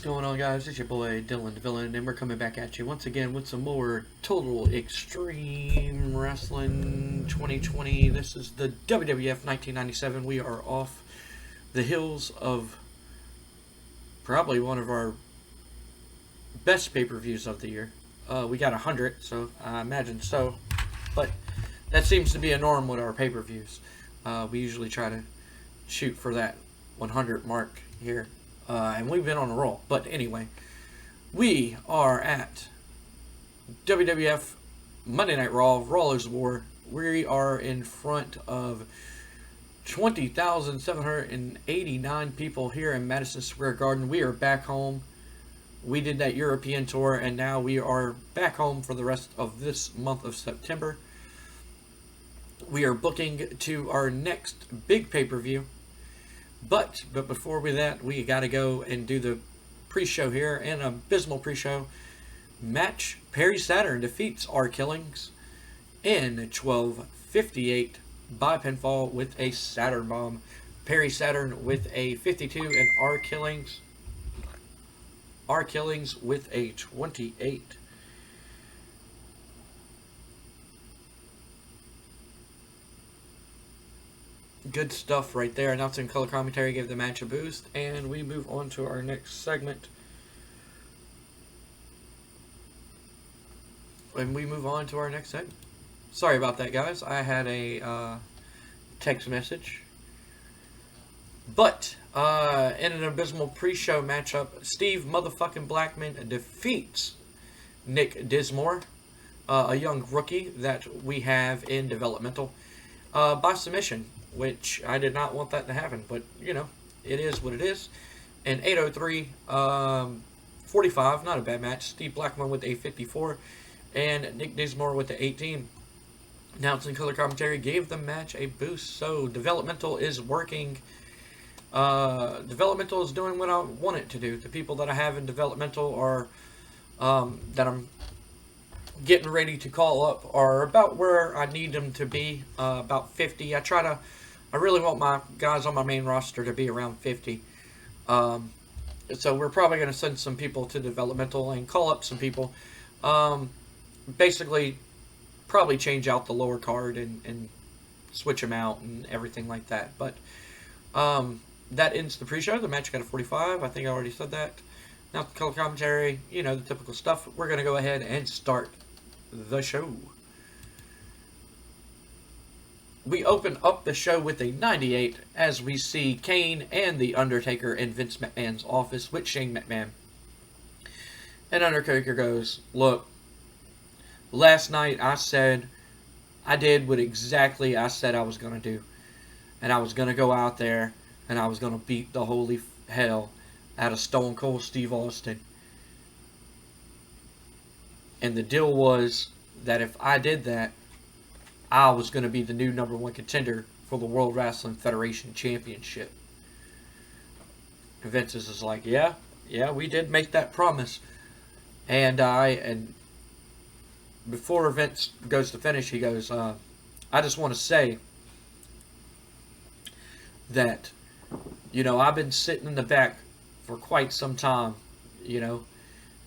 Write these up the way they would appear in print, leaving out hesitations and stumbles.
going on, guys? It's your boy Dylan the Villain, and we're coming back at you once again with some more Total Extreme Wrestling 2020. This is the WWF 1997. We are off the hills of probably one of our best pay-per-views of the year. We got 100, so I imagine so. But that seems to be a norm with our pay-per-views. We usually try to shoot for that 100 mark here. And we've been on a roll. But anyway, we are at WWF Monday Night Raw, Rawlers War. We are in front of 20,789 people here in Madison Square Garden. We are back home. We did that European tour, and now we are back home for the rest of this month of September. We are booking to our next big pay-per-view. But before we got to go and do the pre-show here, and an abysmal pre-show match. Perry Saturn defeats R. Killings in 12:58 by pinfall with a Saturn bomb. Perry Saturn with a 52 and R. Killings with a 28. Good stuff right there. Announcing color commentary gave the match a boost, and we move on to our next segment. Sorry about that, guys. I had a text message. But in an abysmal pre-show matchup, Steve motherfucking Blackman defeats Nick Dismore, a young rookie that we have in developmental, by submission. Which I did not want that to happen, but you know, it is what it is. And 8:03:45, not a bad match. Steve Blackman with a 54, and Nick Dismore with the 18. Announcing color commentary gave the match a boost. So developmental is working. Developmental is doing what I want it to do. The people that I have in developmental are that I'm getting ready to call up are about where I need them to be. About 50. I really want my guys on my main roster to be around 50. So we're probably going to send some people to developmental and call up some people. Basically, probably change out the lower card and switch them out and everything like that. But that ends the pre-show. The match got a 45. I think I already said that. Now the color commentary, you know, the typical stuff. We're going to go ahead and start the show. We open up the show with a 98 as we see Kane and The Undertaker in Vince McMahon's office with Shane McMahon. And Undertaker goes, "Look, last night I did what exactly I said I was going to do. And I was going to go out there and I was going to beat the holy hell out of Stone Cold Steve Austin. And the deal was that if I did that, I was going to be the new #1 contender for the World Wrestling Federation Championship." And Vince is like, yeah, we did make that promise. And before Vince goes to finish, he goes, I just want to say that, you know, I've been sitting in the back for quite some time, you know,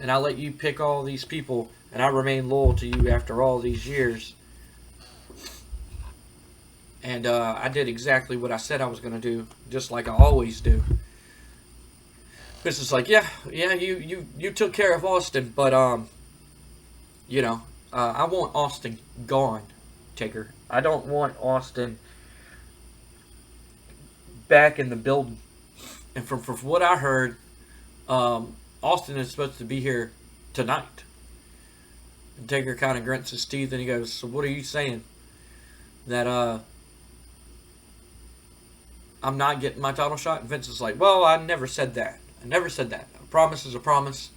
and I let you pick all these people, and I remain loyal to you after all these years. And I did exactly what I said I was going to do, just like I always do. Chris is like, yeah, you took care of Austin, but you know, I want Austin gone, Taker. I don't want Austin back in the building. And from what I heard, Austin is supposed to be here tonight. And Taker kind of grunts his teeth and he goes, "So what are you saying? That I'm not getting my title shot?" And Vince is like, "Well, I never said that. A promise is a promise.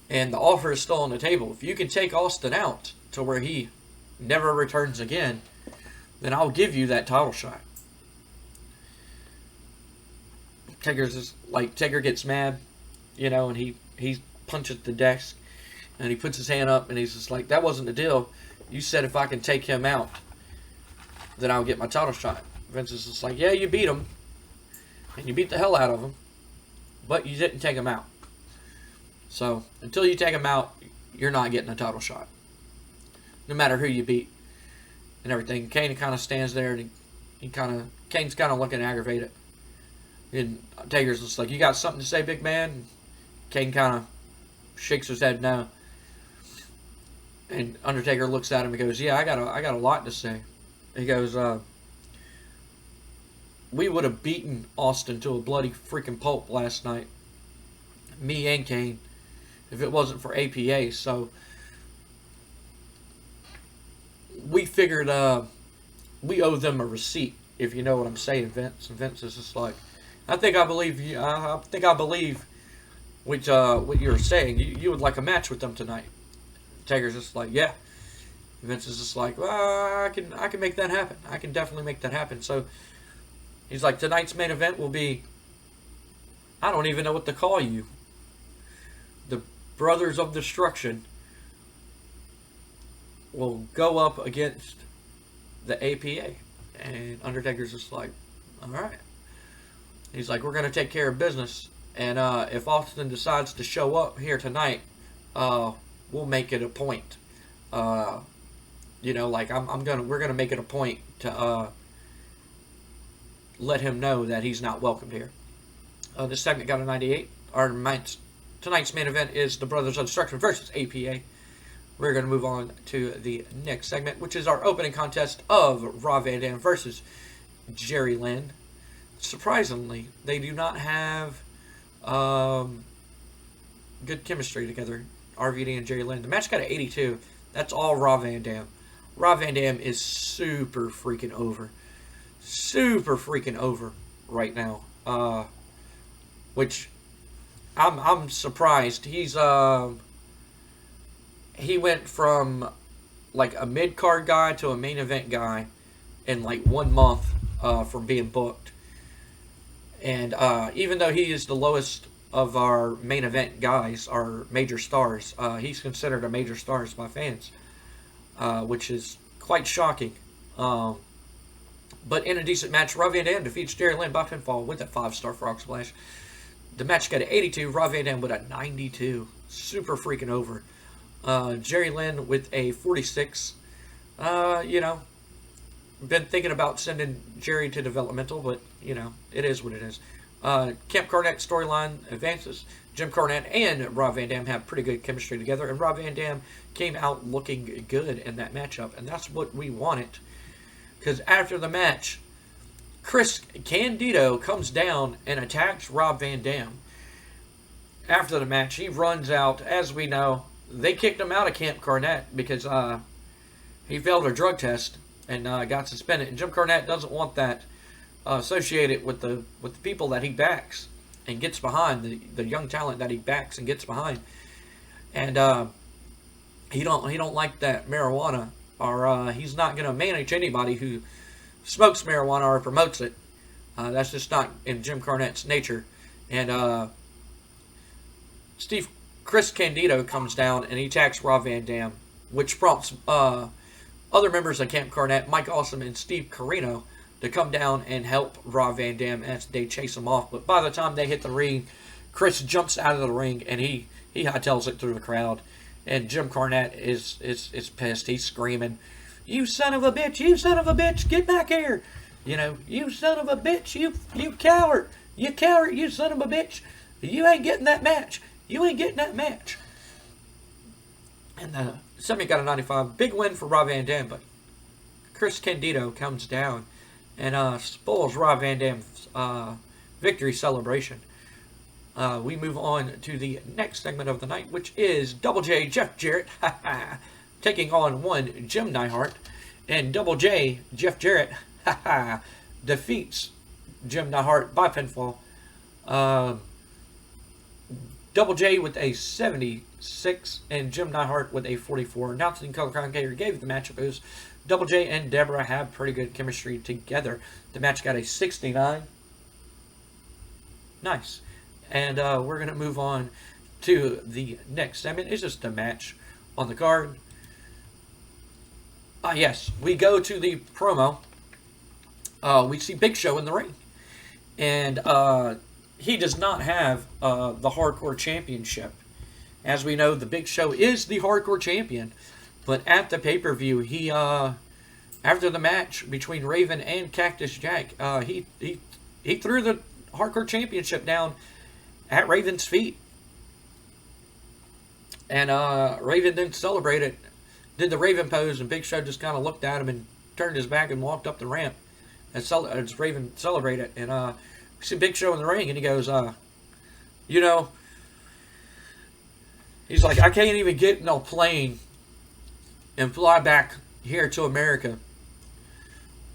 And the offer is still on the table. If you can take Austin out to where he never returns again, then I'll give you that title shot." Taker gets mad, you know, and he punches the desk and he puts his hand up and he's just like, "That wasn't the deal. You said if I can take him out, then I'll get my title shot." Vince is just like, "Yeah, you beat him. And you beat the hell out of him. but you didn't take him out. So, until you take him out, you're not getting a title shot. No matter who you beat and everything. Kane kind of stands there and Kane's kind of looking aggravated. And Taker's just like, you got something to say, big man? Kane kind of shakes his head no. And Undertaker looks at him and goes, yeah, I got a lot to say. He goes, we would have beaten Austin to a bloody freaking pulp last night. Me and Kane. If it wasn't for APA. So we figured we owe them a receipt, if you know what I'm saying, Vince. And Vince is just like, I think I believe what you're saying. You would like a match with them tonight. Taker's just like, yeah. Vince is just like, well, I can make that happen. I can definitely make that happen. So he's like, tonight's main event will be, I don't even know what to call you. The Brothers of Destruction will go up against the APA. And Undertaker's just like, all right. He's like, we're going to take care of business. And if Austin decides to show up here tonight, we'll make it a point. You know, like we're gonna make it a point to let him know that he's not welcomed here. This segment got a 98. Tonight's main event is the Brothers of Destruction versus APA. We're gonna move on to the next segment, which is our opening contest of Rob Van Dam versus Jerry Lynn. Surprisingly, they do not have good chemistry together. RVD and Jerry Lynn. The match got an 82. That's all Rob Van Dam. Rob Van Dam is super freaking over. Super freaking over right now. Which I'm surprised. He went from like a mid-card guy to a main event guy in like 1 month from being booked. And even though he is the lowest of our main event guys, our major stars, he's considered a major star by fans, which is quite shocking. But in a decent match, Rob Van Dam defeats Jerry Lynn by pinfall with a 5-star frog splash. The match got an 82, Rob Van Dam with a 92. Super freaking over. Jerry Lynn with a 46. You know, been thinking about sending Jerry to developmental, but, you know, it is what it is. Camp Cornette storyline advances. Jim Cornette and Rob Van Dam have pretty good chemistry together, and Rob Van Dam came out looking good in that matchup, and that's what we wanted. Because after the match, Chris Candido comes down and attacks Rob Van Dam. After the match, he runs out. As we know, they kicked him out of Camp Cornette because he failed a drug test and got suspended. And Jim Cornette doesn't want that associated with the people that he backs and gets behind, the young talent that he backs and gets behind. And he don't like that marijuana, or he's not going to manage anybody who smokes marijuana or promotes it. That's just not in Jim Cornette's nature. And Chris Candido comes down and he attacks Rob Van Dam, which prompts other members of Camp Cornette, Mike Awesome and Steve Carino, to come down and help Rob Van Dam as they chase him off. But by the time they hit the ring, Chris jumps out of the ring and he hightails it through the crowd. And Jim Cornette is pissed. He's screaming, "You son of a bitch! You son of a bitch! Get back here! You know, you son of a bitch! You coward! You coward! You son of a bitch! You ain't getting that match! You ain't getting that match!" And somebody got a 95. Big win for Rob Van Dam, but Chris Candido comes down and spoils Rob Van Dam's victory celebration. We move on to the next segment of the night, which is Double J Jeff Jarrett taking on one Jim Neidhart. And Double J Jeff Jarrett defeats Jim Neidhart by pinfall. Double J with a 76 and Jim Neidhart with a 44. Announcing color commentator gave the matchup is Double J and Deborah have pretty good chemistry together. The match got a 69. Nice. And we're going to move on to the next segment. It's just a match on the card. Yes, we go to the promo. We see Big Show in the ring. And he does not have the Hardcore Championship. As we know, the Big Show is the Hardcore Champion. But at the pay-per-view, he after the match between Raven and Cactus Jack, he threw the Hardcore Championship down at Raven's feet. And Raven didn't celebrate it. Did the Raven pose, and Big Show just kind of looked at him and turned his back and walked up the ramp as Raven celebrated. And we see Big Show in the ring, and he goes, you know, he's like, I can't even get in a plane and fly back here to America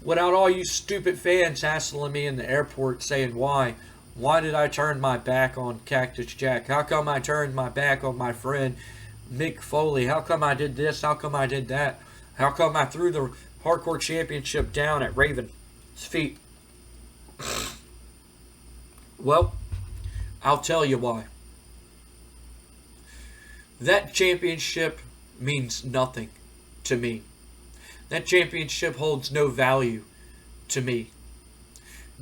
without all you stupid fans hassling me in the airport saying why. Why did I turn my back on Cactus Jack? How come I turned my back on my friend Mick Foley? How come I did this? How come I did that? How come I threw the Hardcore Championship down at Raven's feet? Well, I'll tell you why. That championship means nothing to me. That championship holds no value to me.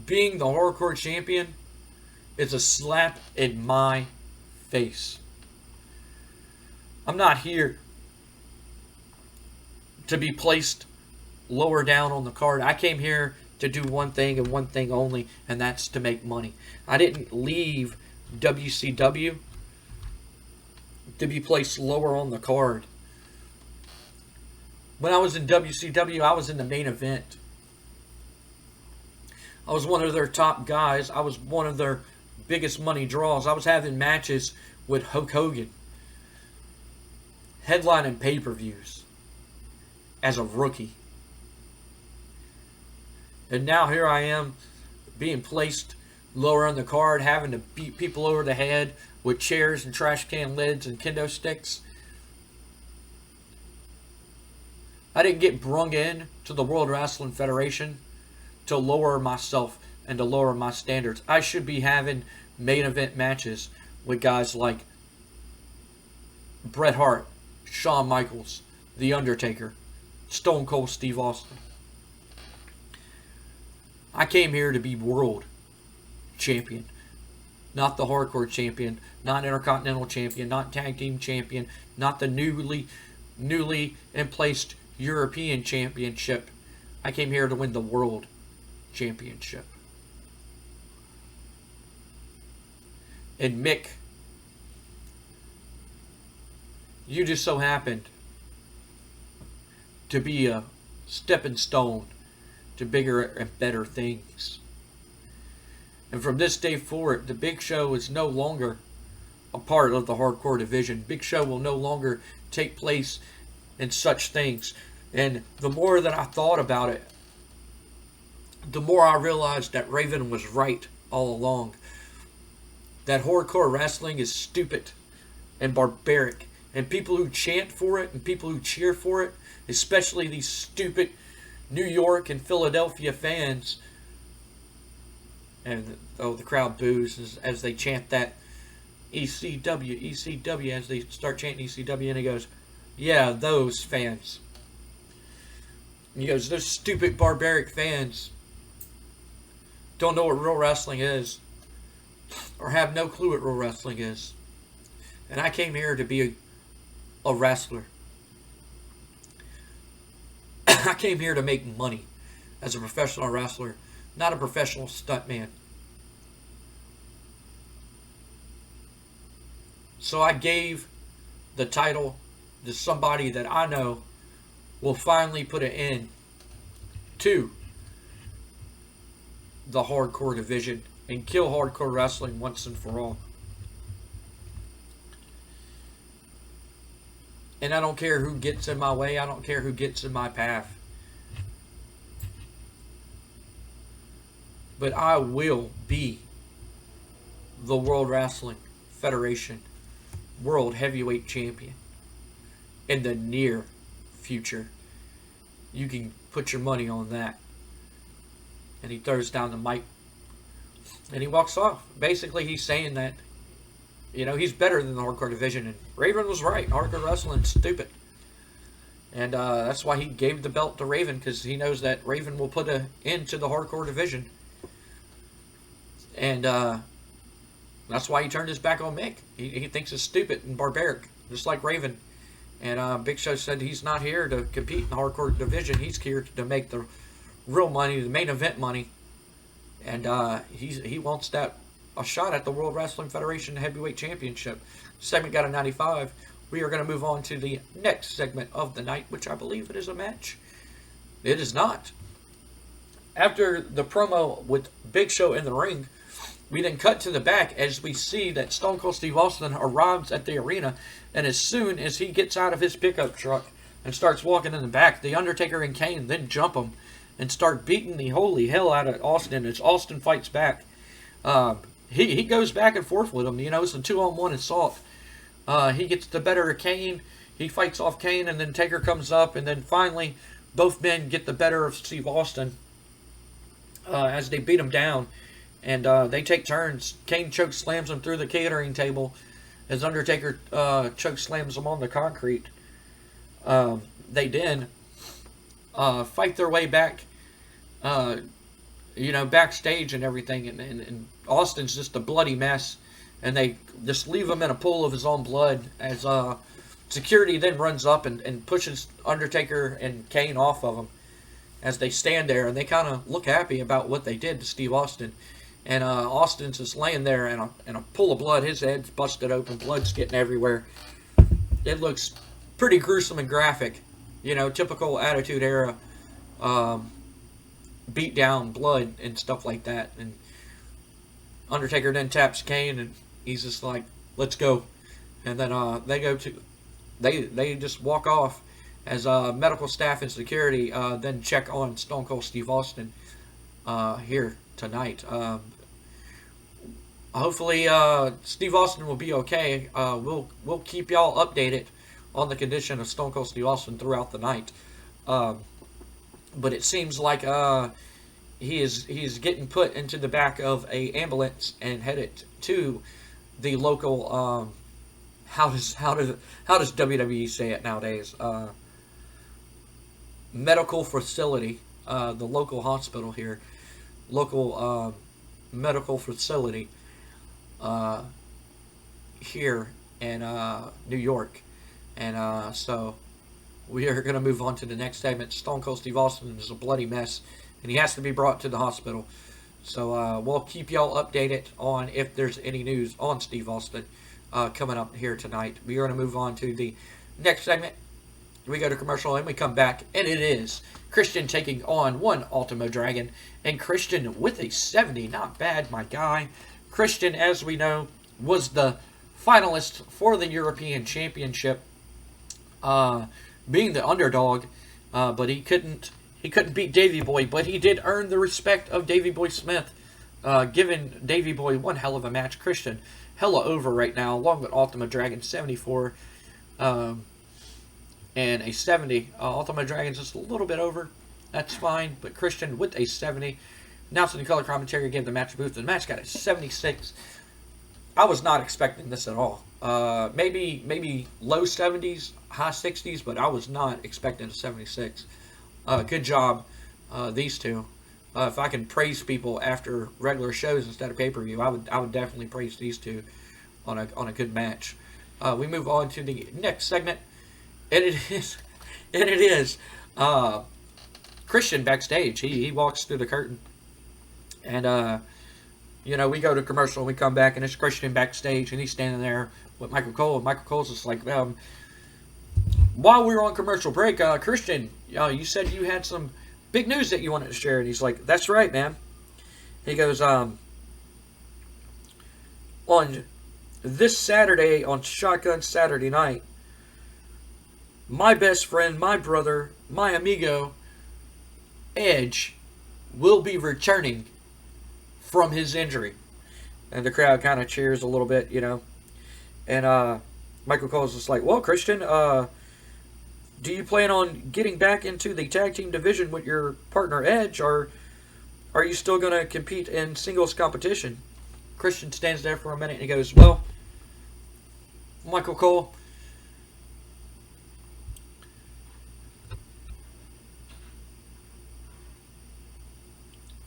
Being the Hardcore Champion is a slap in my face. I'm not here to be placed lower down on the card. I came here to do one thing and one thing only, and that's to make money. I didn't leave WCW to be placed lower on the card. When I was in WCW, I was in the main event. I was one of their top guys. I was one of their biggest money draws. I was having matches with Hulk Hogan, headlining pay-per-views as a rookie. And now here I am being placed lower on the card, having to beat people over the head with chairs and trash can lids and kendo sticks. I didn't get brung in to the World Wrestling Federation to lower myself and to lower my standards. I should be having main event matches with guys like Bret Hart, Shawn Michaels, The Undertaker, Stone Cold Steve Austin. I came here to be world champion, not the Hardcore Champion, not Intercontinental Champion, not Tag Team Champion, not the newly emplaced European Championship. I came here to win the World Championship. And Mick, you just so happened to be a stepping stone to bigger and better things. And from this day forward, the Big Show is no longer a part of the Hardcore division. Big Show will no longer take place in such things. And the more that I thought about it, the more I realized that Raven was right all along. That hardcore wrestling is stupid and barbaric. And people who chant for it and people who cheer for it, especially these stupid New York and Philadelphia fans, and the crowd boos as they chant that ECW, ECW, as they start chanting ECW, and he goes, yeah, those fans. And he goes, those stupid barbaric fans don't know what real wrestling is, or have no clue what real wrestling is. And I came here to be a wrestler. I came here to make money as a professional wrestler, not a professional stuntman. So I gave the title to somebody that I know will finally put an end to the hardcore division and kill hardcore wrestling once and for all. And I don't care who gets in my way. I don't care who gets in my path. But I will be the World Wrestling Federation World Heavyweight Champion in the near future. You can put your money on that. And he throws down the mic and he walks off. Basically, he's saying that, you know, he's better than the hardcore division. And Raven was right. Hardcore wrestling's stupid. And that's why he gave the belt to Raven, because he knows that Raven will put an end to the hardcore division. And That's why he turned his back on Mick. He thinks it's stupid and barbaric, just like Raven. And Big Show said he's not here to compete in the hardcore division. He's here to make the real money, the main event money. And he wants a shot at the World Wrestling Federation Heavyweight Championship. Segment got a 95. We are going to move on to the next segment of the night, which I believe it is a match. It is not. After the promo with Big Show in the ring, we then cut to the back as we see that Stone Cold Steve Austin arrives at the arena, and as soon as he gets out of his pickup truck and starts walking in the back, The Undertaker and Kane then jump him and start beating the holy hell out of Austin as Austin fights back. He goes back and forth with him. It's a 2-on-1 assault. He gets the better of Kane. He fights off Kane, and then Taker comes up, and then finally both men get the better of Steve Austin as they beat him down. And they take turns. Kane choke slams him through the catering table as Undertaker choke slams him on the concrete. They then fight their way back, backstage and everything. And Austin's just a bloody mess. And they just leave him in a pool of his own blood as security then runs up and pushes Undertaker and Kane off of him as they stand there. And they kind of look happy about what they did to Steve Austin. And Austin's just laying there in a pool of blood. His head's busted open. Blood's getting everywhere. It looks pretty gruesome and graphic. Typical Attitude Era beat down blood and stuff like that. And Undertaker then taps Kane, and he's just like, let's go. And then they just walk off as medical staff and security then check on Stone Cold Steve Austin here tonight. Hopefully Steve Austin will be okay. We'll keep y'all updated on the condition of Stone Cold Steve Austin throughout the night. But it seems like he is getting put into the back of a ambulance and headed to the local how does WWE say it nowadays? Medical facility, the local hospital here. Local medical facility here in New York. And so we are going to move on to the next segment. Stone Cold Steve Austin is a bloody mess, and he has to be brought to the hospital. So we'll keep y'all updated on if there's any news on Steve Austin coming up here tonight. We are going to move on to the next segment. We go to commercial and we come back, and it is Christian taking on one Ultimo Dragon, and Christian with a 70. Not bad, my guy. Christian, as we know, was the finalist for the European Championship, being the underdog, but he couldn't beat Davey Boy, but he did earn the respect of Davey Boy Smith, giving Davey Boy one hell of a match. Christian, hella over right now, along with Ultimo Dragon, 74. And a 70. Ultimo Dragon's just a little bit over. That's fine. But Christian with a 70. Announcing the color commentary gave the match a boost. The match got a 76. I was not expecting this at all. Maybe low 70s, high 60s, but I was not expecting a 76. Good job, these two. If I can praise people after regular shows instead of pay-per-view, I would definitely praise these two on a good match. We move on to the next segment. And it is Christian backstage. He walks through the curtain, and we go to commercial and we come back, and it's Christian backstage, and he's standing there with Michael Cole, and Michael Cole's just like, while we were on commercial break, Christian, you said you had some big news that you wanted to share, and he's like, that's right, man. He goes, on this Saturday, on Shotgun Saturday Night, my best friend, my brother, my amigo, Edge, will be returning from his injury. And the crowd kind of cheers a little bit, And Michael Cole's just like, well, Christian, do you plan on getting back into the tag team division with your partner Edge, or are you still going to compete in singles competition? Christian stands there for a minute and he goes, well, Michael Cole,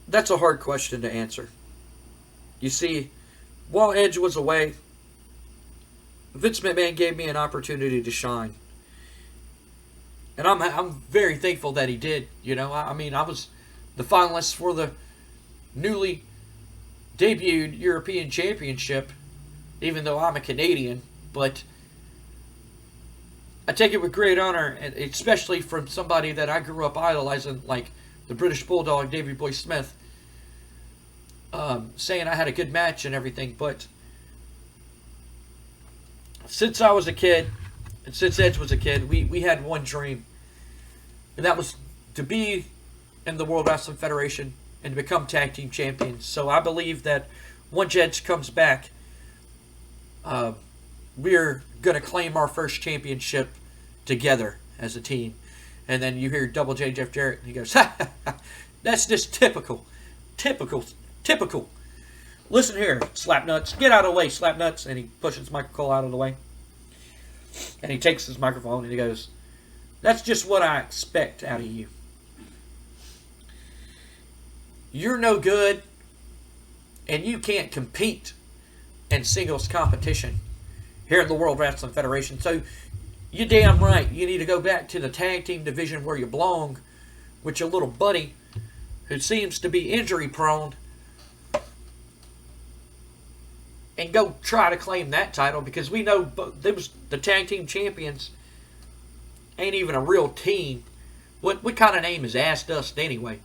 that's a hard question to answer. You see, while Edge was away, Vince McMahon gave me an opportunity to shine. And I'm very thankful that he did. You know, I mean, I was the finalist for the newly debuted European Championship, even though I'm a Canadian. But I take it with great honor, and especially from somebody that I grew up idolizing, like the British Bulldog, Davey Boy Smith, saying I had a good match and everything. But since I was a kid, and since Edge was a kid, we had one dream. And that was to be in the World Wrestling Federation and to become tag team champions. So I believe that once Edge comes back, we're going to claim our first championship together as a team. And then you hear Double J Jeff Jarrett, and he goes, ha, ha, ha, that's just typical. Typical. Listen here, Slapnuts. Get out of the way, Slapnuts. And he pushes Michael Cole out of the way. And he takes his microphone and he goes, that's just what I expect out of you. You're no good, and you can't compete in singles competition here in the World Wrestling Federation. So you're damn right. You need to go back to the tag team division where you belong with your little buddy who seems to be injury prone, and go try to claim that title, because we know the tag team champions ain't even a real team. What kind of name is Ass Dust anyway?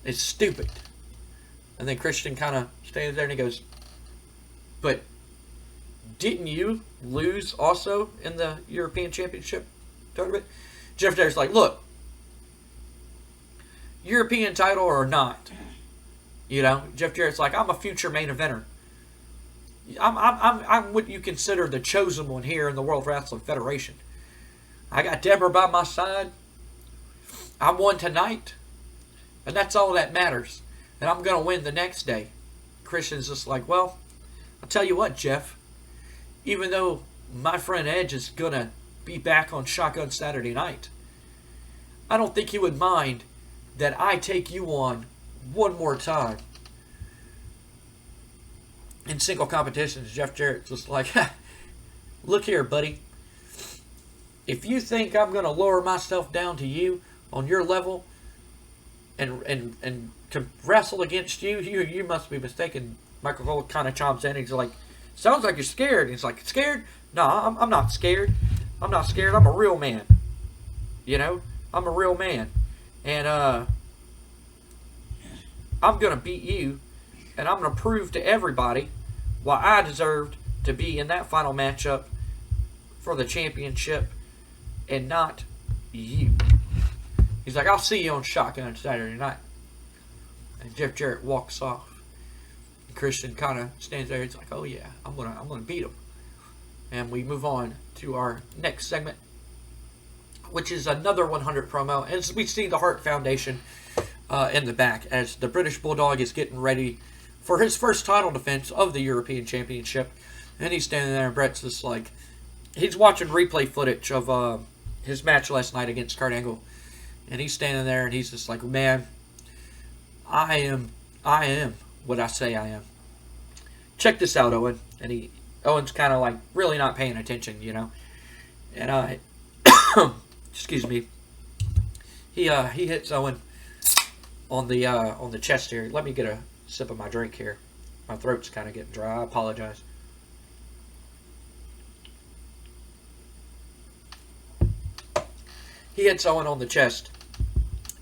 It's stupid. And then Christian kind of stands there and he goes, but didn't you lose also in the European Championship tournament? Jeff Jarrett's like, look, European title or not, you know, Jeff Jarrett's like, I'm a future main eventer. I'm what you consider the chosen one here in the World Wrestling Federation. I got Deborah by my side. I won tonight. And that's all that matters. And I'm going to win the next day. Christian's just like, well, I'll tell you what, Jeff. Even though my friend Edge is going to be back on Shotgun Saturday night, I don't think he would mind that I take you on one more time in single competitions. Jeff Jarrett's just like, look here, buddy. If you think I'm going to lower myself down to you on your level and to wrestle against you, you must be mistaken. Michael Cole kind of chimes in. He's like, sounds like you're scared. He's like, scared? No, I'm not scared. I'm not scared. I'm a real man. You know? I'm a real man. And I'm going to beat you. And I'm going to prove to everybody why I deserved to be in that final matchup for the championship and not you. He's like, I'll see you on Shotgun Saturday night. And Jeff Jarrett walks off. And Christian kind of stands there. He's like, oh yeah, I'm gonna beat him. And we move on to our next segment, which is another 100 promo. And we see the Hart Foundation in the back as the British Bulldog is getting ready for his first title defense of the European Championship. And he's standing there, and Brett's just like, he's watching replay footage of his match last night against Kurt Angle. And he's standing there, and he's just like, man, I am what I say I am. Check this out, Owen. And Owen's kind of like really not paying attention, you know. And excuse me. He hits Owen on the chest here. Let me get a sip of my drink here. My throat's kind of getting dry. I apologize. He hits Owen on the chest,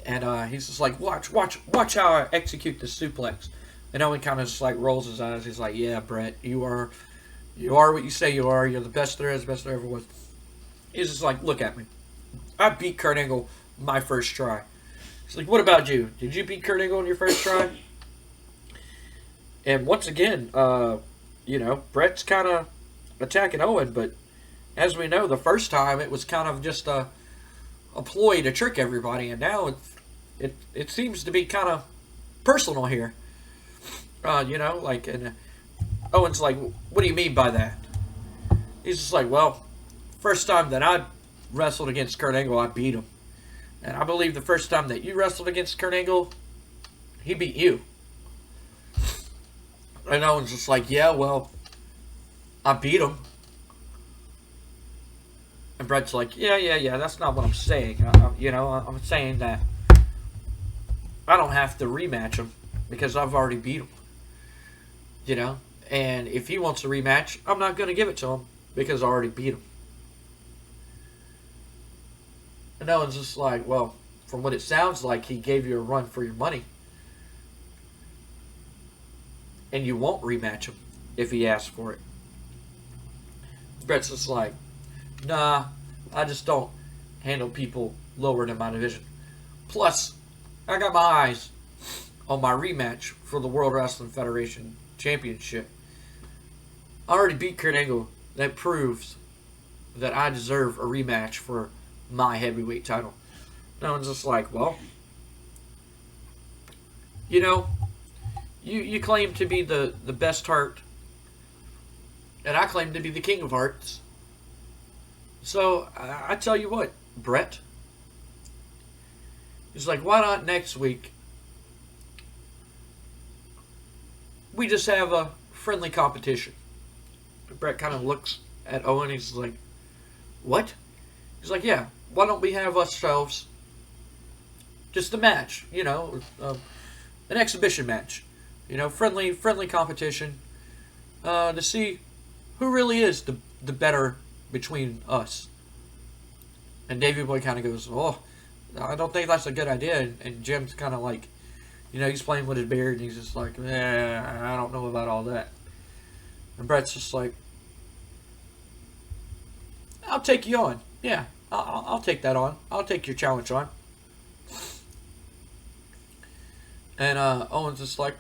and he's just like, watch how I execute the suplex. And Owen kind of just like rolls his eyes. He's like, yeah, Brett, you are what you say you are. You're the best there is, the best there ever was. He's just like, look at me. I beat Kurt Angle my first try. He's like, what about you? Did you beat Kurt Angle on your first try? And once again, you know, Brett's kind of attacking Owen, but as we know, the first time it was kind of just a ploy to trick everybody, and now it seems to be kind of personal here. You know, like, and Owen's like, what do you mean by that? He's just like, well, first time that I wrestled against Kurt Angle, I beat him. And I believe the first time that you wrestled against Kurt Angle, he beat you. And Owen's just like, yeah, well, I beat him. And Bret's like, yeah, that's not what I'm saying. I'm saying that I don't have to rematch him because I've already beat him. You know? And if he wants a rematch, I'm not going to give it to him because I already beat him. And Owen's just like, well, from what it sounds like, he gave you a run for your money. And you won't rematch him if he asks for it. Bret's just like, nah, I just don't handle people lower than my division. Plus, I got my eyes on my rematch for the World Wrestling Federation Championship. I already beat Kurt Angle. That proves that I deserve a rematch for my heavyweight title. No one's just like, well, you know, you claim to be the best heart, and I claim to be the king of hearts. So, I tell you what, Bret. He's like, why not next week we just have a friendly competition? Bret kind of looks at Owen. He's like, what? He's like, yeah, why don't we have ourselves just a match, an exhibition match, friendly competition to see who really is the better between us. And Davey Boy kind of goes, oh, I don't think that's a good idea. And Jim's kind of like, he's playing with his beard, and he's just like, I don't know about all that. And Bret's just like, I'll take you on. Yeah, I'll take that on. I'll take your challenge on. And Owen's just like,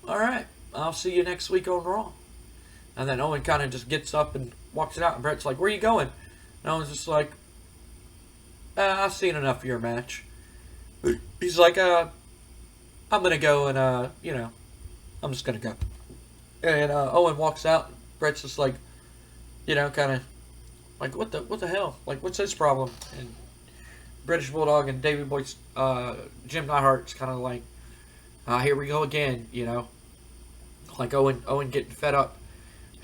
all right, I'll see you next week on Raw. And then Owen kind of just gets up and walks it out. And Bret's like, where are you going? And Owen's just like, I've seen enough of your match. He's like, I'm going to go and, I'm just going to go. And Owen walks out. Bret's just like, kind of like, what the hell? Like, what's his problem? And British Bulldog and Davey Boy, Jim Neidhart's kind of like, here we go again, Like Owen getting fed up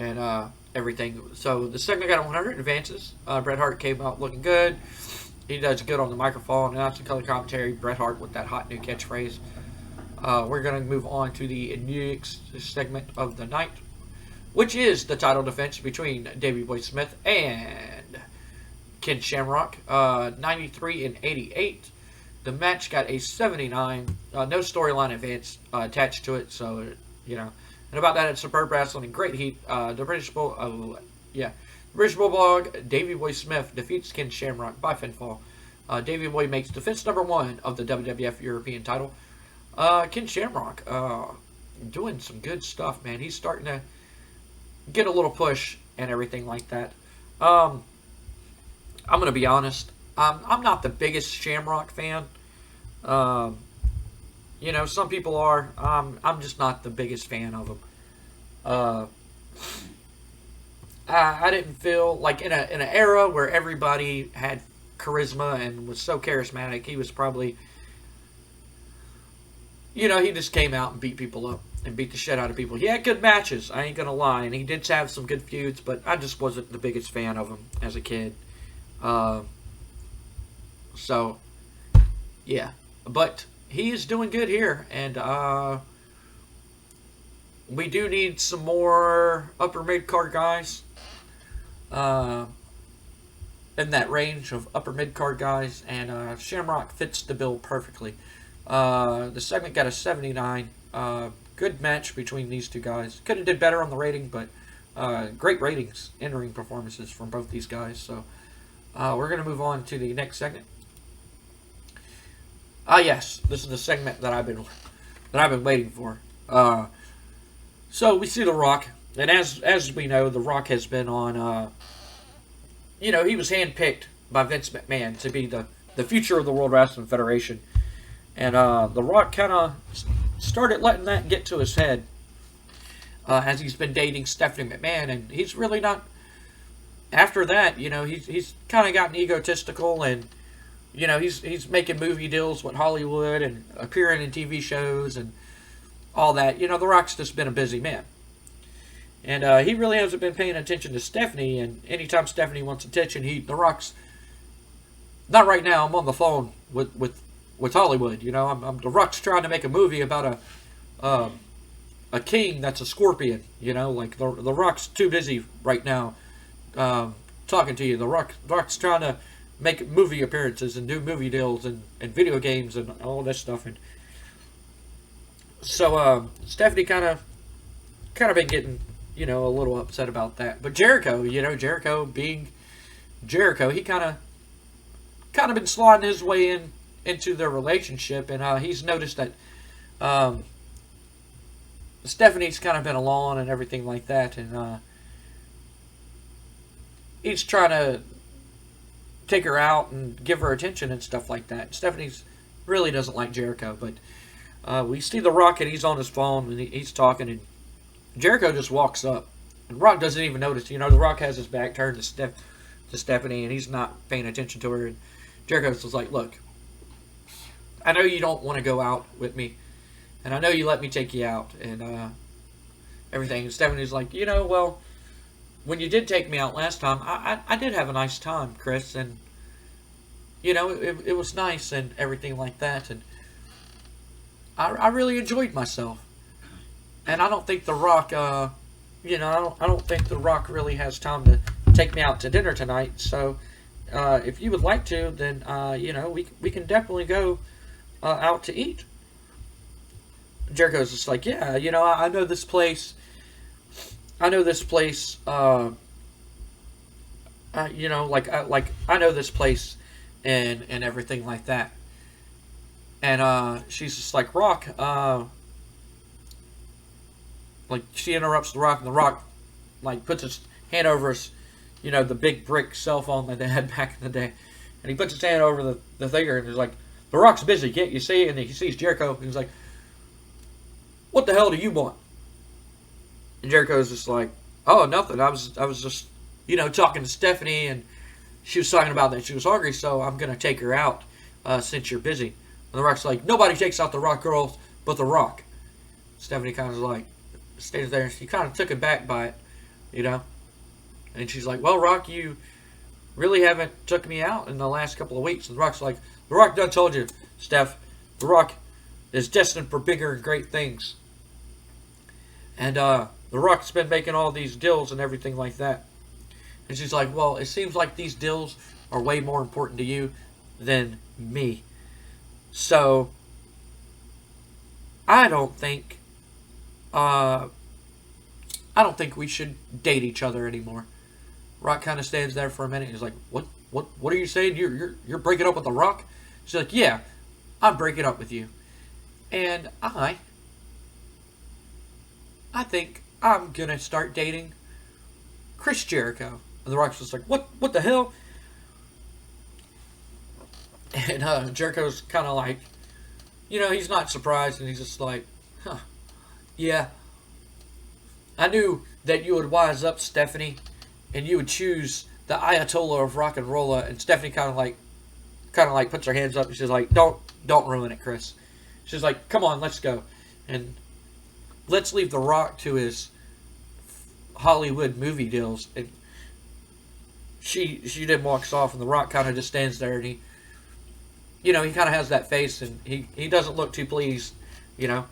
and everything. So the segment got 100 advances. Bret Hart came out looking good. He does good on the microphone. Announcing color commentary. Bret Hart with that hot new catchphrase. We're going to move on to the next segment of the night, which is the title defense between Davey Boy Smith and Ken Shamrock. 93 and 88. The match got a 79. No storyline advance attached to it, so, And about that, it's superb wrestling and great heat. The British Bulldog, Davey Boy Smith, defeats Ken Shamrock by pinfall. Davey Boy makes defense number 1 of the WWF European title. Ken Shamrock doing some good stuff, man. He's starting to get a little push and everything like that. I'm going to be honest. I'm not the biggest Shamrock fan. Some people are. I'm just not the biggest fan of him. I didn't feel like in an era where everybody had charisma and was so charismatic, he was probably, he just came out and beat people up and beat the shit out of people. He had good matches, I ain't gonna lie, and he did have some good feuds, but I just wasn't the biggest fan of him as a kid. So, yeah. But he is doing good here, and we do need some more upper mid-card guys. In that range of upper mid-card guys, and Shamrock fits the bill perfectly. The segment got a 79. Good match between these two guys. Could have did better on the rating, but great ratings, in-ring performances from both these guys. So we're going to move on to the next segment. Yes, this is the segment that I've been waiting for. So we see The Rock, and as we know, The Rock has been on. He was handpicked by Vince McMahon to be the future of the World Wrestling Federation, and The Rock kind of started letting that get to his head as he's been dating Stephanie McMahon, and he's really not. After that, he's kind of gotten egotistical, and he's making movie deals with Hollywood and appearing in TV shows and all that. The Rock's just been a busy man. And he really hasn't been paying attention to Stephanie. And anytime Stephanie wants attention, The Rock's, not right now. I'm on the phone with Hollywood. You know, The Rock's trying to make a movie about a king that's a scorpion. You know, like the Rock's too busy right now talking to you. The Rock's trying to make movie appearances and do movie deals and video games and all this stuff. And so Stephanie kind of been getting, you know, a little upset about that. But Jericho, you know, Jericho being Jericho, he kind of been sliding his way into their relationship, and he's noticed that Stephanie's kind of been along and everything like that, and he's trying to take her out and give her attention and stuff like that. Stephanie's really doesn't like Jericho, but we see The Rock, and he's on his phone, and he's talking, and Jericho just walks up. And Rock doesn't even notice. You know, The Rock has his back turned to Stephanie, and he's not paying attention to her. And Jericho's just like, look, I know you don't want to go out with me, and I know you let me take you out, and everything. And Stephanie's like, you know, well, when you did take me out last time, I did have a nice time, Chris, and, you know, it was nice and everything like that, and I really enjoyed myself. And I don't think The Rock, you know, I don't think The Rock really has time to take me out to dinner tonight. So, if you would like to, then, you know, we can definitely go out to eat. Jericho's just like, yeah, you know, I know this place. You know, like I know this place, and everything like that. And she's just like, Rock, like, she interrupts The Rock, and The Rock, like, puts his hand over his, you know, the big brick cell phone that they had back in the day. And he puts his hand over the thing, and he's like, The Rock's busy, can't you see? And he sees Jericho, and he's like, what the hell do you want? And Jericho's just like, oh, nothing. I was just, you know, talking to Stephanie, and she was talking about that she was hungry, so I'm going to take her out since you're busy. And The Rock's like, nobody takes out the Rock girls but The Rock. Stephanie kind of like stays there, and she kind of took it back by it, you know. And she's like, well, Rock, you really haven't took me out in the last couple of weeks. And The Rock's like, The Rock done told you, Steph, The Rock is destined for bigger and great things. And The Rock's been making all these deals and everything like that. And she's like, well, it seems like these deals are way more important to you than me. So, I don't think we should date each other anymore. Rock kind of stands there for a minute. He's like, what are you saying? You're breaking up with The Rock? She's like, yeah, I'm breaking up with you. And I think I'm gonna start dating Chris Jericho. And The Rock's just like, what the hell? And Jericho's kind of like, you know, he's not surprised, and he's just like, huh, yeah. I knew that you would wise up, Stephanie, and you would choose the Ayatollah of rock and roll. And Stephanie kind of like puts her hands up, and she's like, don't ruin it, Chris. She's like, come on, let's go, and let's leave The Rock to his Hollywood movie deals. And she then walks off, and The Rock kind of just stands there, and he kind of has that face, and he doesn't look too pleased, you know.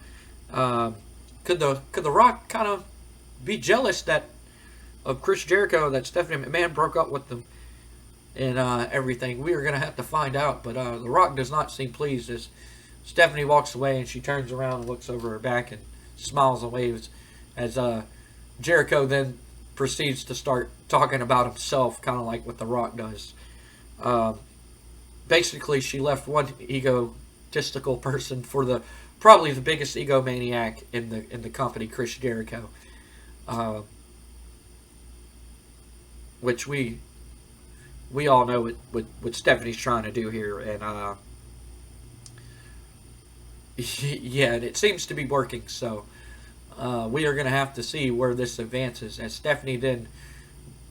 Could The Rock kind of be jealous of Chris Jericho, that Stephanie McMahon broke up with them and everything? We are going to have to find out, but The Rock does not seem pleased as Stephanie walks away, and she turns around and looks over her back and smiles and waves as Jericho then proceeds to start talking about himself, kind of like what The Rock does. Basically, she left one egotistical person for probably the biggest egomaniac in the company, Chris Jericho, which we all know what Stephanie's trying to do here, and yeah, and it seems to be working. So we are going to have to see where this advances, as Stephanie then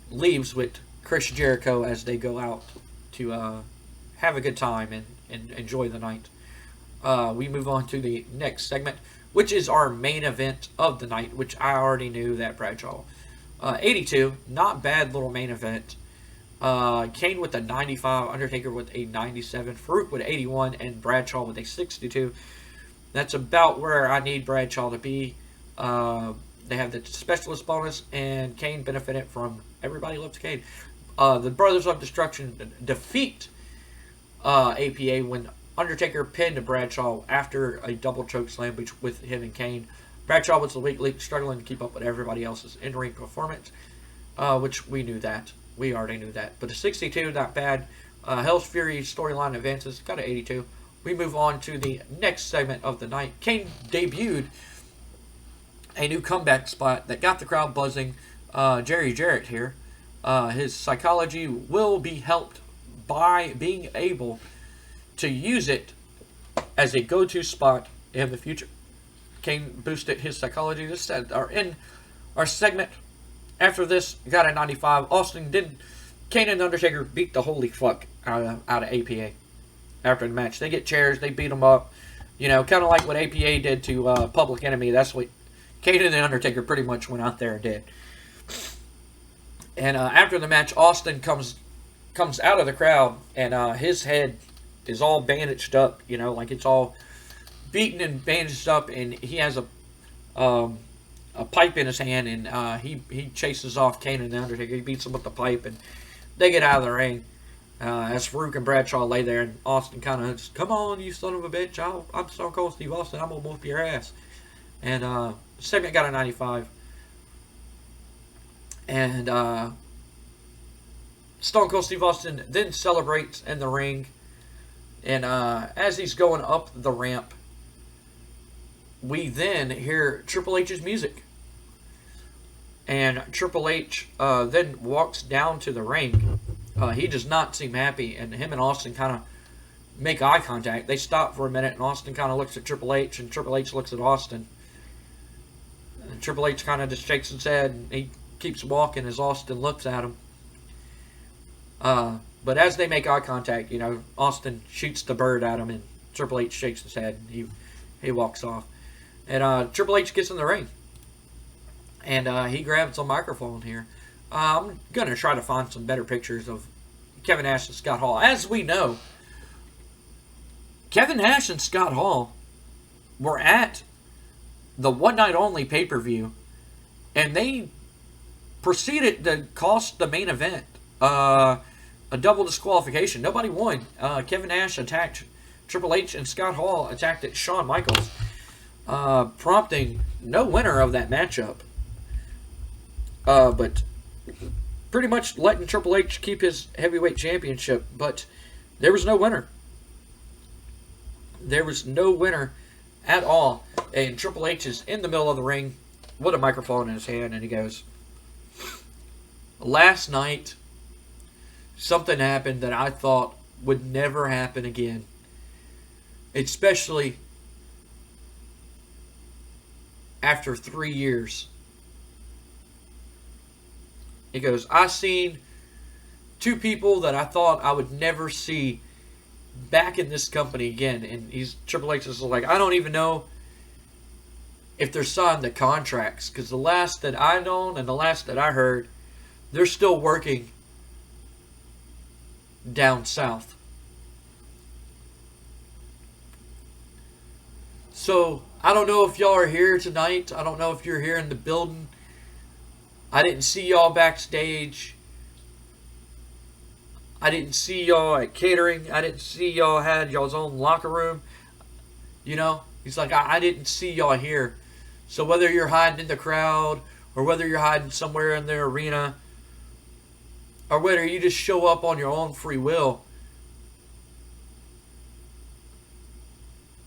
leaves with Chris Jericho as they go out to have a good time and enjoy the night. We move on to the next segment, which is our main event of the night, which I already knew that Bradshaw 82, not bad little main event. Kane with a 95, Undertaker with a 97, Farouk with 81, and Bradshaw with a 62. That's about where I need Bradshaw to be. They have the specialist bonus, and Kane benefited from everybody loves Kane. The Brothers of Destruction defeat APA when Undertaker pinned Bradshaw after a double choke slam with him and Kane. Bradshaw was the weak link, struggling to keep up with everybody else's in-ring performance, which we knew that. We already knew that. But a 62, not bad. Hell's Fury storyline advances, got an 82. We move on to the next segment of the night. Kane debuted a new comeback spot that got the crowd buzzing. Jerry Jarrett here. His psychology will be helped by being able to use it as a go-to spot in the future. Kane boosted his psychology. This said, in our segment after this, got a 95. Kane and Undertaker beat the holy fuck out of APA after the match. They get chairs, they beat them up. You know, kind of like what APA did to Public Enemy. That's what Kane and the Undertaker pretty much went out there and did. And after the match, Austin comes out of the crowd, and his head is all bandaged up. You know, like it's all beaten and bandaged up, and he has a pipe in his hand, and he chases off Kane and the Undertaker. He beats him with the pipe, and they get out of the ring. As Farouk and Bradshaw lay there, and Austin kind of just, come on, you son of a bitch, I'm Stone Cold Steve Austin, I'm going to whoop your ass. And segment got a 95. And Stone Cold Steve Austin then celebrates in the ring. And as he's going up the ramp, we then hear Triple H's music. And Triple H then walks down to the ring. He does not seem happy, and him and Austin kind of make eye contact. They stop for a minute, and Austin kind of looks at Triple H, and Triple H looks at Austin. And Triple H kind of just shakes his head, and he keeps walking as Austin looks at him. But as they make eye contact, you know, Austin shoots the bird at him, and Triple H shakes his head, and he walks off. And Triple H gets in the ring, and he grabs a microphone here. I'm going to try to find some better pictures of Kevin Nash and Scott Hall. As we know, Kevin Nash and Scott Hall were at the One Night Only pay-per-view, and they proceeded to cost the main event a double disqualification. Nobody won. Kevin Nash attacked Triple H, and Scott Hall attacked at Shawn Michaels, prompting no winner of that matchup. But pretty much letting Triple H keep his heavyweight championship, but there was no winner. There was no winner at all. And Triple H is in the middle of the ring with a microphone in his hand, and he goes, last night, something happened that I thought would never happen again. Especially after 3 years. He goes, I seen two people that I thought I would never see back in this company again. And Triple H is like, I don't even know if they're signed the contracts. Because the last that I known and the last that I heard, they're still working down south. So, I don't know if y'all are here tonight. I don't know if you're here in the building. I didn't see y'all backstage. I didn't see y'all at catering. I didn't see y'all had y'all's own locker room. You know? He's like, I didn't see y'all here. So whether you're hiding in the crowd, or whether you're hiding somewhere in the arena, or whether you just show up on your own free will,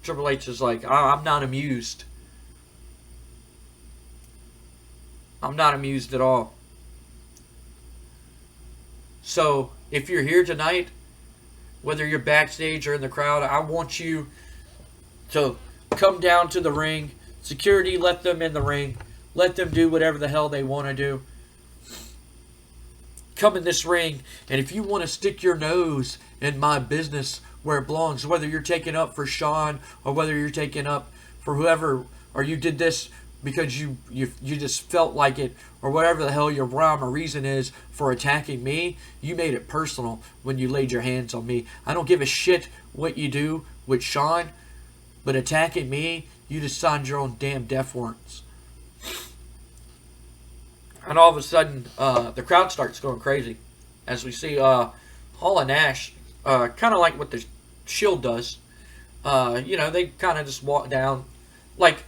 Triple H is like, I'm not amused. I'm not amused at all. So, if you're here tonight, whether you're backstage or in the crowd, I want you to come down to the ring. Security, let them in the ring. Let them do whatever the hell they want to do. Come in this ring, and if you want to stick your nose in my business where it belongs, whether you're taking up for Shawn or whether you're taking up for whoever, or you did this because you just felt like it, or whatever the hell your rhyme or reason is for attacking me. You made it personal when you laid your hands on me. I don't give a shit what you do with Shawn, but attacking me, you just signed your own damn death warrants. And all of a sudden, the crowd starts going crazy as we see Hall and Nash, kind of like what the Shield does. They kind of just walk down like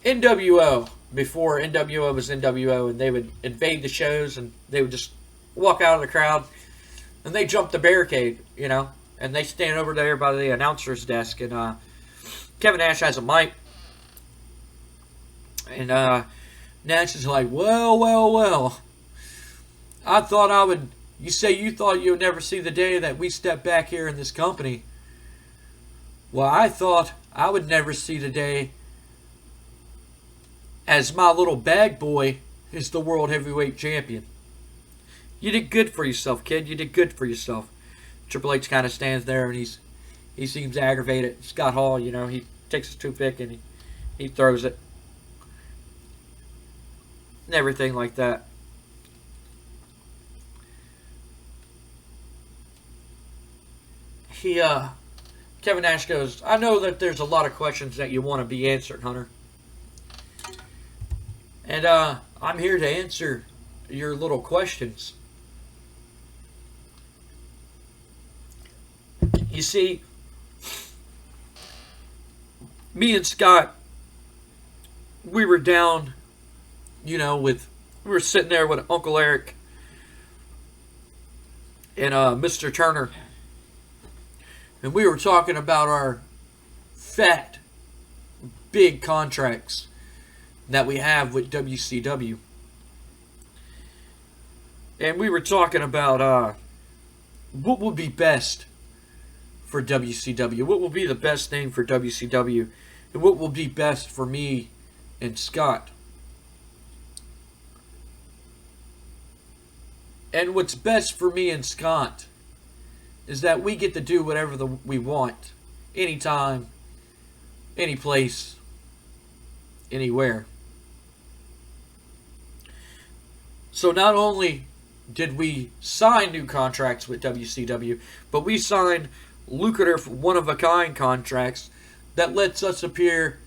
NWO, before NWO was NWO, and they would invade the shows and they would just walk out of the crowd and they jump the barricade, and they stand over there by the announcer's desk, and Kevin Nash has a mic, and Nash is like, well, I thought you say you thought you would never see the day that we step back here in this company. Well, I thought I would never see the day as my little bag boy is the World Heavyweight Champion. You did good for yourself, kid. You did good for yourself. Triple H kind of stands there and he seems aggravated. Scott Hall, he takes his toothpick and he throws it. And everything like that. Kevin Nash goes, I know that there's a lot of questions that you want to be answered, Hunter. And I'm here to answer your little questions. You see, me and Scott, we were down, we were sitting there with Uncle Eric and Mr. Turner. And we were talking about our fat, big contracts that we have with WCW. And we were talking about what would be best for WCW. What will be the best thing for WCW. And what will be best for me and Scott. And what's best for me and Scott is that we get to do whatever we want. Anytime, any place, anywhere. So not only did we sign new contracts with WCW, but we signed lucrative one-of-a-kind contracts that lets us appear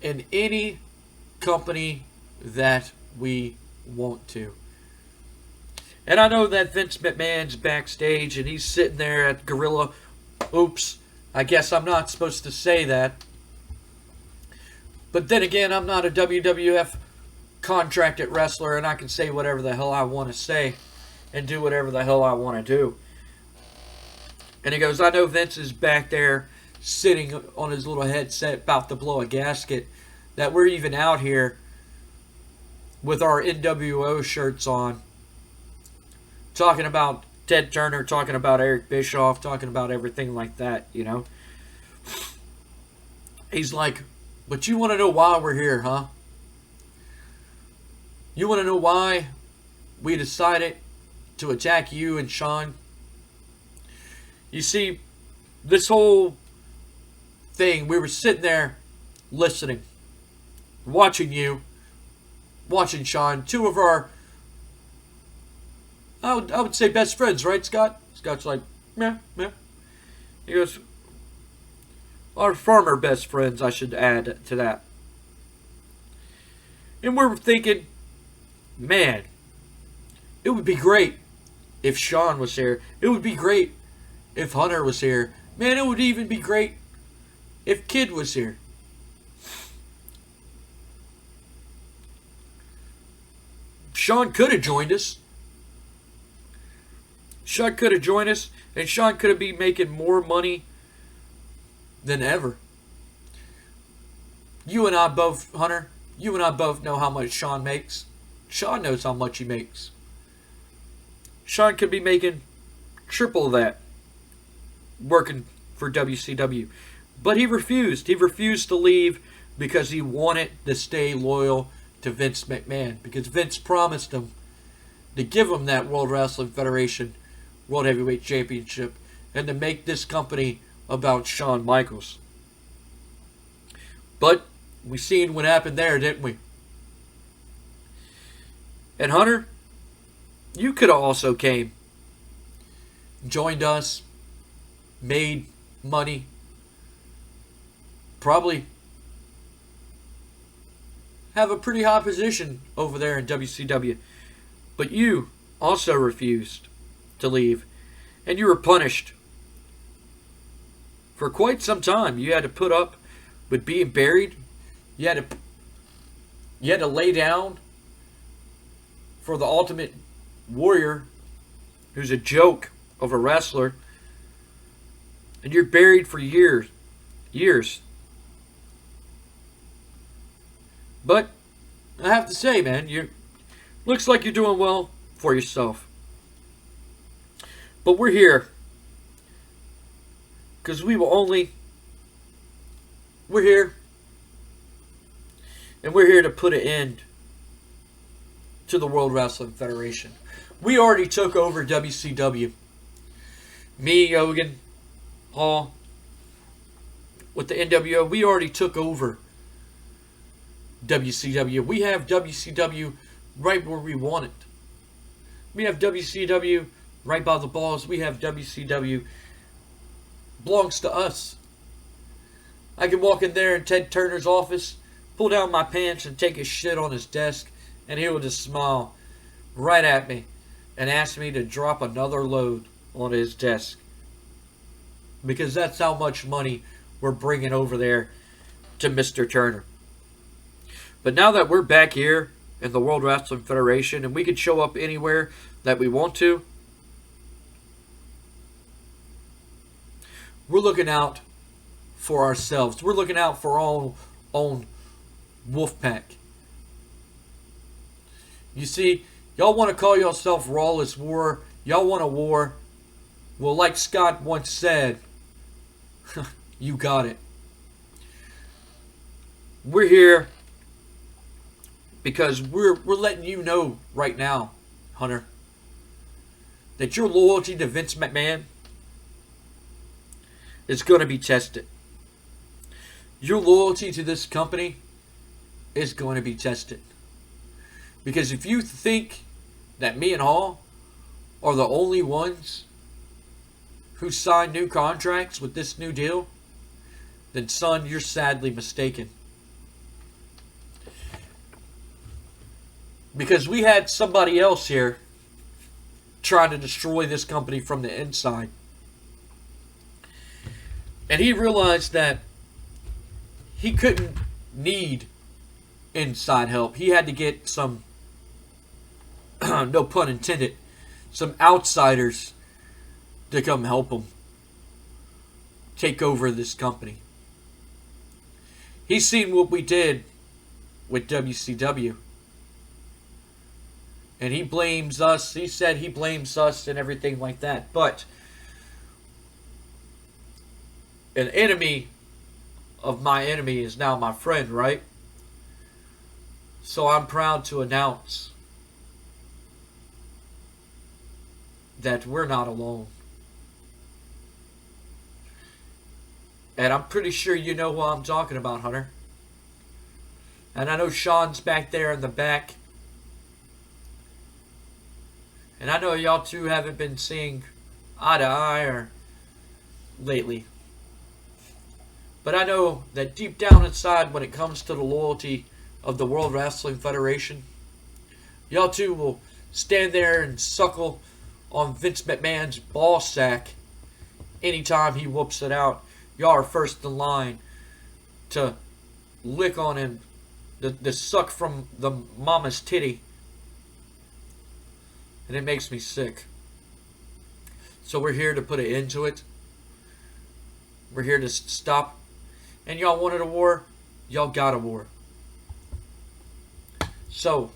in any company that we want to. And I know that Vince McMahon's backstage and he's sitting there at Gorilla. Oops, I guess I'm not supposed to say that. But then again, I'm not a WWF contracted wrestler, and I can say whatever the hell I want to say and do whatever the hell I want to do. And he goes, I know Vince is back there sitting on his little headset about to blow a gasket, that we're even out here with our NWO shirts on, talking about Ted Turner, talking about Eric Bischoff, talking about everything like that, He's like, but you want to know why we're here, huh? You want to know why we decided to attack you and Shawn? You see, this whole thing, we were sitting there listening, watching you, watching Shawn, two of our, I would say best friends, right, Scott? Scott's like, yeah. He goes, our former best friends, I should add to that. And we're thinking, man, it would be great if Shawn was here. It would be great if Hunter was here. Man, it would even be great if Kid was here. Shawn could have joined us. Shawn could have joined us, and Shawn could have been making more money than ever. You and I both, Hunter, you and I both know how much Shawn makes. Shawn knows how much he makes. Shawn could be making triple that working for WCW. But he refused. He refused to leave because he wanted to stay loyal to Vince McMahon. Because Vince promised him to give him that World Wrestling Federation World Heavyweight Championship and to make this company about Shawn Michaels. But We seen what happened there, didn't we? And Hunter, you could have also came, joined us, made money, probably have a pretty high position over there in WCW. But you also refused to leave, and you were punished for quite some time. You had to put up with being buried. You had to lay down for the Ultimate Warrior, who's a joke of a wrestler, and you're buried for years. But I have to say, man, you looks like you're doing well for yourself. But we're here because we're here, and we're here to put an end to the World Wrestling Federation. We already took over WCW. Me, Hogan, Hall, with the NWO, we already took over WCW. We have WCW right where we want it. We have WCW right by the balls. We have WCW belongs to us. I can walk in there in Ted Turner's office, pull down my pants and take a shit on his desk, and he will just smile right at me and ask me to drop another load on his desk. Because that's how much money we're bringing over there to Mr. Turner. But now that we're back here in the World Wrestling Federation and we can show up anywhere that we want to, we're looking out for ourselves. We're looking out for our own Wolfpack. You see, y'all want to call yourself Rawless War. Y'all want a war. Well, like Scott once said, you got it. We're here because we're letting you know right now, Hunter, that your loyalty to Vince McMahon is going to be tested. Your loyalty to this company is going to be tested. Because if you think that me and Hall are the only ones who signed new contracts with this new deal, then son, you're sadly mistaken. Because we had somebody else here trying to destroy this company from the inside. And he realized that he couldn't need inside help. He had to get some, no pun intended, some outsiders to come help him take over this company. He's seen what we did with WCW. And he blames us. He said he blames us and everything like that. But an enemy of my enemy is now my friend, right? So I'm proud to announce that we're not alone. And I'm pretty sure you know who I'm talking about, Hunter. And I know Shawn's back there in the back. And I know y'all two haven't been seeing eye to eye or lately. But I know that deep down inside, when it comes to the loyalty of the World Wrestling Federation, y'all two will stand there and suckle on Vince McMahon's ball sack anytime he whoops it out. Y'all are first in line to lick on him, the suck from the mama's titty. And it makes me sick. So we're here to put an end to it. We're here to stop. And y'all wanted a war, y'all got a war. So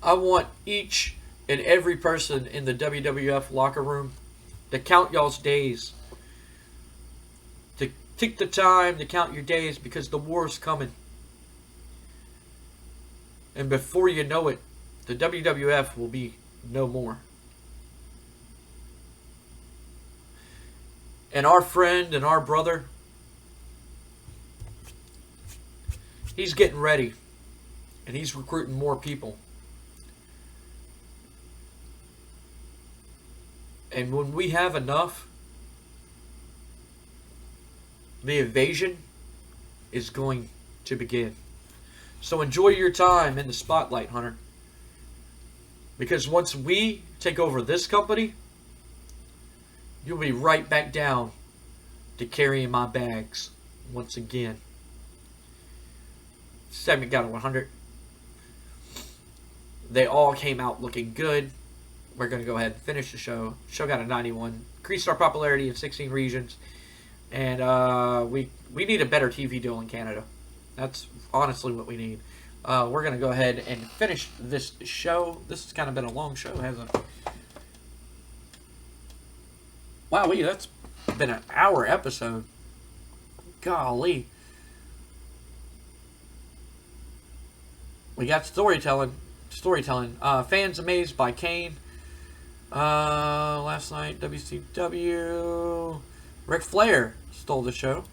I want each and every person in the WWF locker room to count y'all's days. To take the time to count your days, because the war's coming. And before you know it, the WWF will be no more. And our friend and our brother, He's getting ready, and he's recruiting more people. And when we have enough, the invasion is going to begin. So enjoy your time in the spotlight, Hunter. Because once we take over this company, you'll be right back down to carrying my bags once again. Segment got a 100. They all came out looking good. We're going to go ahead and finish the show. Show got a 91. Increased our popularity in 16 regions. And we need a better TV deal in Canada. That's honestly what we need. We're going to go ahead and finish this show. This has kind of been a long show, hasn't it? Wow, that's been an hour episode. Golly. We got storytelling. Fans amazed by Kane. Last night, WCW. Ric Flair stole the show.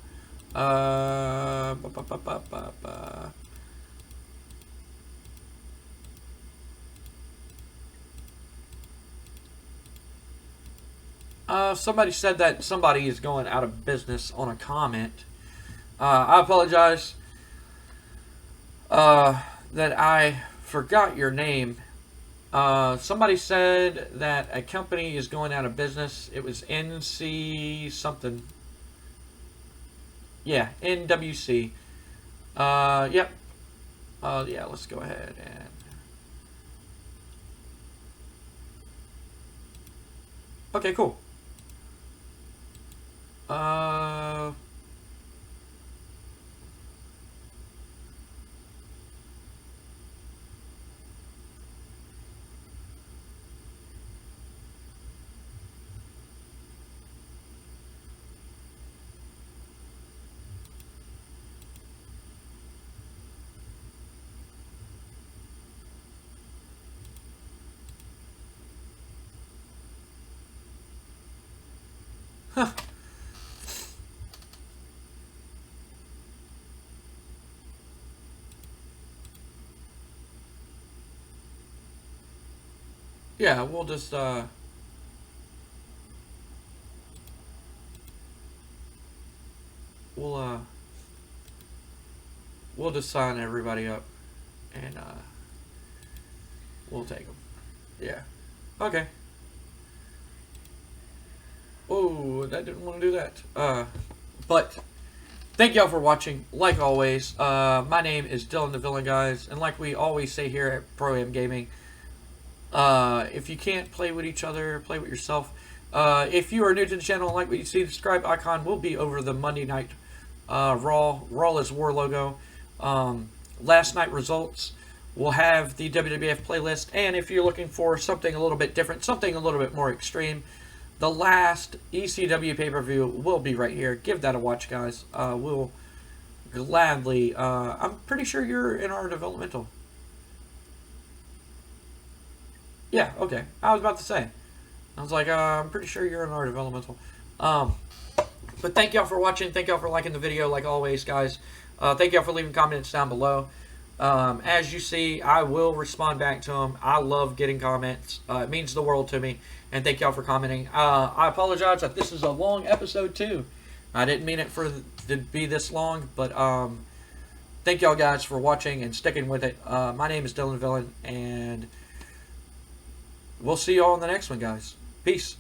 Somebody said that somebody is going out of business on a comment. I apologize that I forgot your name. Somebody said that a company is going out of business. It was NC something. Yeah, NWC. Yep. Yeah, let's go ahead and... Okay, cool. Huh. Yeah, we'll just, we'll just sign everybody up, and, we'll take them. Yeah. Okay. Oh, I didn't want to do that. But thank y'all for watching. Like always, my name is Dylan the Villain, guys, and like we always say here at Pro Am Gaming, if you can't play with each other, play with yourself. If you are new to the channel and like what you see, the subscribe icon will be over the Monday Night Raw is War logo. Last night results will have the WWF playlist, and if you're looking for something a little bit different, something a little bit more extreme, the last ECW pay-per-view will be right here. Give that a watch, guys. We'll gladly... I'm pretty sure you're in our developmental. Yeah, okay. I was about to say. I was like, I'm pretty sure you're in our developmental. But thank y'all for watching. Thank y'all for liking the video, like always, guys. Thank y'all for leaving comments down below. As you see, I will respond back to them. I love getting comments. It means the world to me. And thank y'all for commenting. I apologize that this is a long episode, too. I didn't mean it to be this long, but thank y'all guys for watching and sticking with it. My name is Dylan Villain, and we'll see y'all in the next one, guys. Peace.